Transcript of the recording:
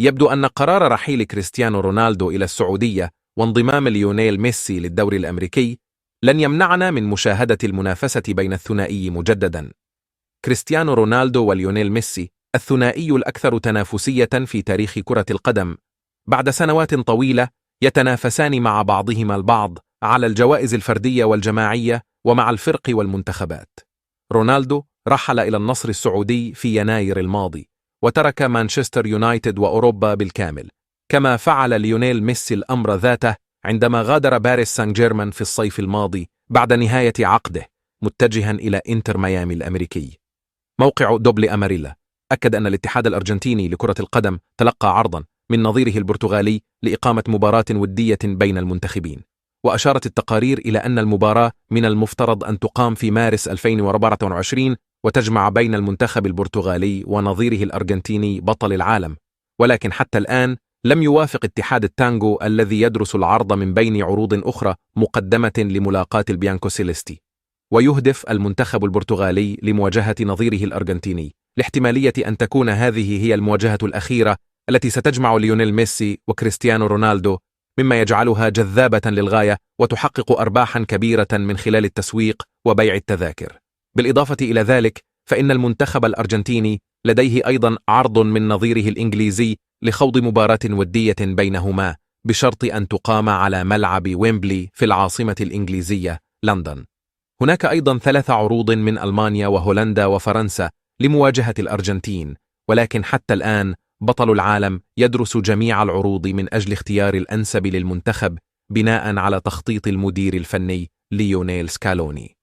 يبدو أن قرار رحيل كريستيانو رونالدو إلى السعودية وانضمام ليونيل ميسي للدوري الأمريكي لن يمنعنا من مشاهدة المنافسة بين الثنائي مجددا. كريستيانو رونالدو وليونيل ميسي الثنائي الأكثر تنافسية في تاريخ كرة القدم، بعد سنوات طويلة يتنافسان مع بعضهما البعض على الجوائز الفردية والجماعية ومع الفرق والمنتخبات. رونالدو رحل إلى النصر السعودي في يناير الماضي وترك مانشستر يونايتد وأوروبا بالكامل، كما فعل ليونيل ميسي الأمر ذاته عندما غادر باريس سان جيرمان في الصيف الماضي بعد نهاية عقده متجها إلى إنتر ميامي الأمريكي. موقع دوبل أماريلا أكد أن الاتحاد الأرجنتيني لكرة القدم تلقى عرضا من نظيره البرتغالي لإقامة مباراة ودية بين المنتخبين، وأشارت التقارير إلى أن المباراة من المفترض أن تقام في مارس 2024 وتجمع بين المنتخب البرتغالي ونظيره الأرجنتيني بطل العالم، ولكن حتى الآن لم يوافق اتحاد التانغو الذي يدرس العرض من بين عروض أخرى مقدمة لملاقاة البيانكو سيليستي. ويهدف المنتخب البرتغالي لمواجهة نظيره الأرجنتيني لاحتمالية أن تكون هذه هي المواجهة الأخيرة التي ستجمع ليونيل ميسي وكريستيانو رونالدو، مما يجعلها جذابة للغاية وتحقق أرباحا كبيرة من خلال التسويق وبيع التذاكر. بالإضافة إلى ذلك فإن المنتخب الأرجنتيني لديه أيضا عرض من نظيره الإنجليزي لخوض مباراة ودية بينهما بشرط أن تقام على ملعب ويمبلي في العاصمة الإنجليزية لندن. هناك أيضا 3 عروض من ألمانيا وهولندا وفرنسا لمواجهة الأرجنتين، ولكن حتى الآن بطل العالم يدرس جميع العروض من أجل اختيار الأنسب للمنتخب بناء على تخطيط المدير الفني ليونيل سكالوني.